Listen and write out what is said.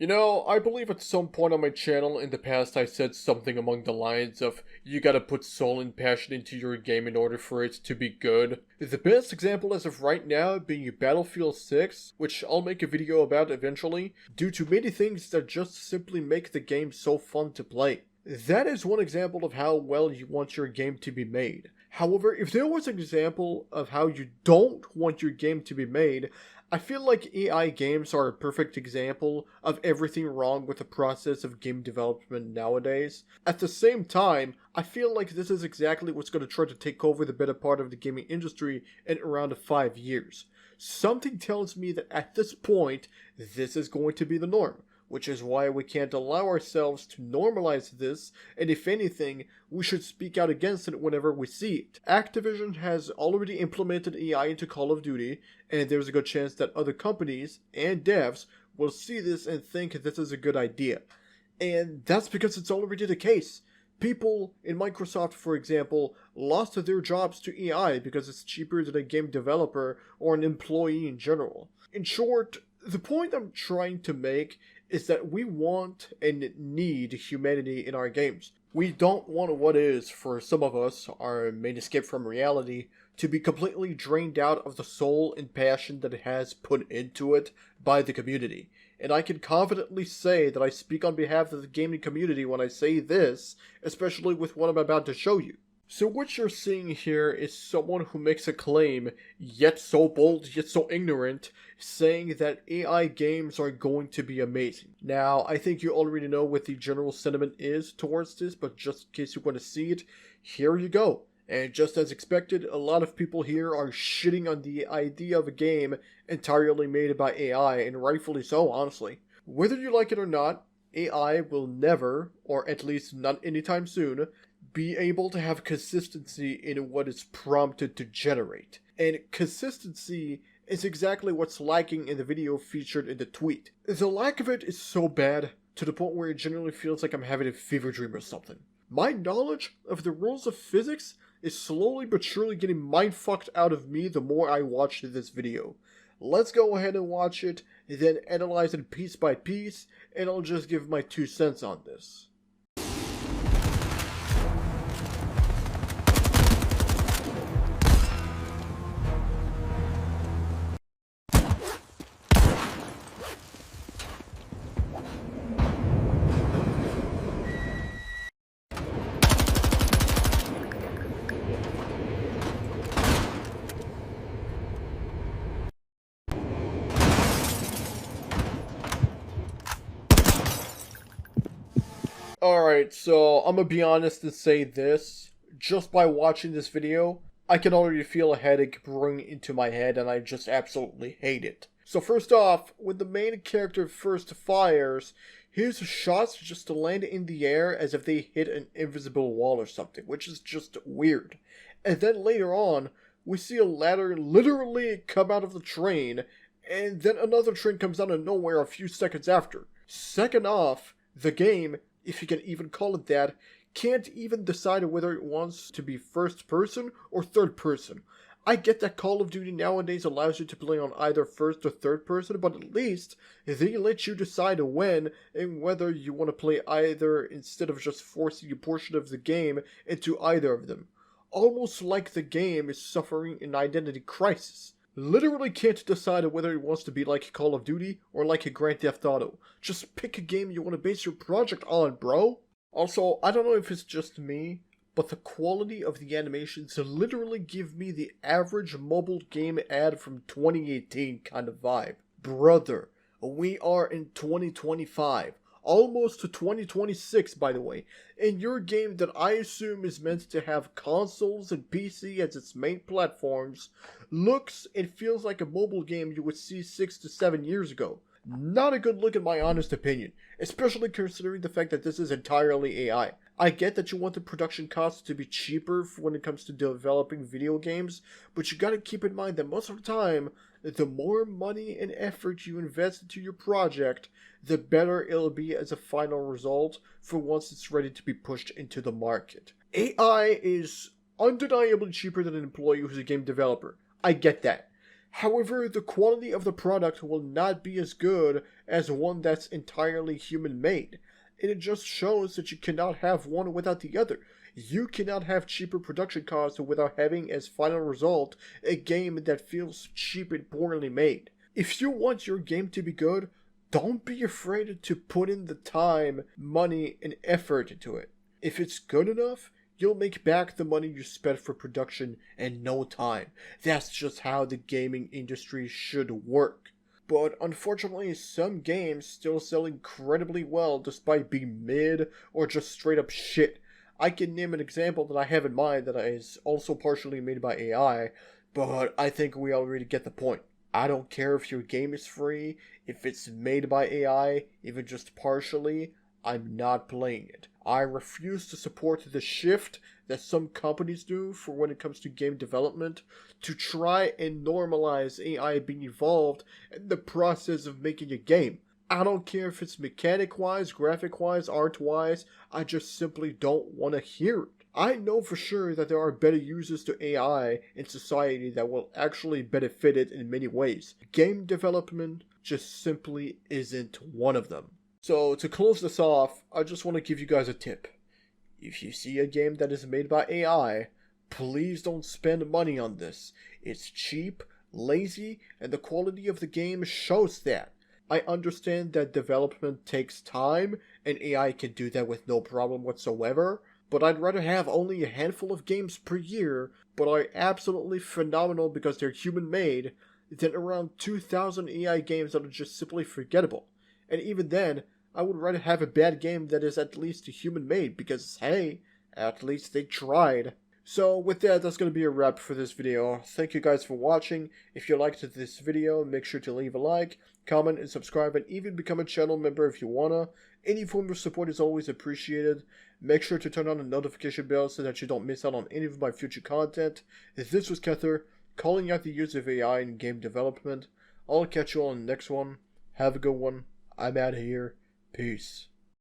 You know, I believe at some point on my channel in the past I said something along the lines of, you gotta put soul and passion into your game in order for it to be good. The best example as of right now being Battlefield 6, which I'll make a video about eventually, due to many things that just simply make the game so fun to play. That is one example of how well you want your game to be made. However, if there was an example of how you don't want your game to be made, I feel like AI games are a perfect example of everything wrong with the process of game development nowadays. At the same time, I feel like this is exactly what's going to try to take over the better part of the gaming industry in around 5 years. Something tells me that at this point, this is going to be the norm, which is why we can't allow ourselves to normalize this, and if anything, we should speak out against it whenever we see it. Activision has already implemented AI into Call of Duty, and there's a good chance that other companies and devs will see this and think this is a good idea. And that's because it's already the case. People in Microsoft, for example, lost their jobs to AI because it's cheaper than a game developer or an employee in general. In short, the point I'm trying to make is that we want and need humanity in our games. We don't want what is, for some of us, our main escape from reality, to be completely drained out of the soul and passion that it has put into it by the community. And I can confidently say that I speak on behalf of the gaming community when I say this, especially with what I'm about to show you. So what you're seeing here is someone who makes a claim, yet so bold, yet so ignorant, saying that AI games are going to be amazing. Now, I think you already know what the general sentiment is towards this, but just in case you want to see it, here you go. And just as expected, a lot of people here are shitting on the idea of a game entirely made by AI, and rightfully so, honestly. Whether you like it or not, AI will never, or at least not anytime soon, be able to have consistency in what it's prompted to generate. And consistency is exactly what's lacking in the video featured in the tweet. The lack of it is so bad, to the point where it genuinely feels like I'm having a fever dream or something. My knowledge of the rules of physics is slowly but surely getting mindfucked out of me the more I watch this video. Let's go ahead and watch it, then analyze it piece by piece, and I'll just give my 2 cents on this. Alright, so I'm gonna be honest and say this. Just by watching this video, I can already feel a headache brewing into my head and I just absolutely hate it. So first off, when the main character first fires, his shots just land in the air as if they hit an invisible wall or something, which is just weird. And then later on, we see a ladder literally come out of the train, and then another train comes out of nowhere a few seconds after. Second off, the game, if you can even call it that, can't even decide whether it wants to be first person or third person. I get that Call of Duty nowadays allows you to play on either first or third person, but at least they let you decide when and whether you want to play either instead of just forcing a portion of the game into either of them. Almost like the game is suffering an identity crisis. Literally can't decide whether it wants to be like Call of Duty or like a Grand Theft Auto. Just pick a game you want to base your project on, bro. Also, I don't know if it's just me, but the quality of the animations literally give me the average mobile game ad from 2018 kind of vibe. Brother, we are in 2025. Almost to 2026, by the way, and your game that I assume is meant to have consoles and PC as its main platforms looks and feels like a mobile game you would see 6 to 7 years ago. Not a good look in my honest opinion, especially considering the fact that this is entirely AI. I get that you want the production costs to be cheaper when it comes to developing video games, but you gotta keep in mind that most of the time, the more money and effort you invest into your project, the better it'll be as a final result for once it's ready to be pushed into the market. AI is undeniably cheaper than an employee who's a game developer. I get that. However, the quality of the product will not be as good as one that's entirely human made. And it just shows that you cannot have one without the other. You cannot have cheaper production costs without having as final result a game that feels cheap and poorly made. If you want your game to be good, don't be afraid to put in the time, money, and effort into it. If it's good enough, you'll make back the money you spent for production in no time. That's just how the gaming industry should work. But unfortunately, some games still sell incredibly well despite being mid or just straight up shit. I can name an example that I have in mind that is also partially made by AI, but I think we already get the point. I don't care if your game is free, if it's made by AI, even just partially, I'm not playing it. I refuse to support the shift that some companies do for when it comes to game development to try and normalize AI being involved in the process of making a game. I don't care if it's mechanic-wise, graphic-wise, art-wise, I just simply don't want to hear it. I know for sure that there are better uses to AI in society that will actually benefit it in many ways. Game development just simply isn't one of them. So to close this off, I just want to give you guys a tip. If you see a game that is made by AI, please don't spend money on this. It's cheap, lazy, and the quality of the game shows that. I understand that development takes time, and AI can do that with no problem whatsoever, but I'd rather have only a handful of games per year, but are absolutely phenomenal because they're human-made, than around 2,000 AI games that are just simply forgettable. And even then, I would rather have a bad game that is at least human-made because, hey, at least they tried. So with that, that's going to be a wrap for this video. Thank you guys for watching. If you liked this video, make sure to leave a like, comment, and subscribe, and even become a channel member if you wanna. Any form of support is always appreciated. Make sure to turn on the notification bell so that you don't miss out on any of my future content. This was Kether, calling out the use of AI in game development. I'll catch you on the next one. Have a good one. I'm out of here. Peace.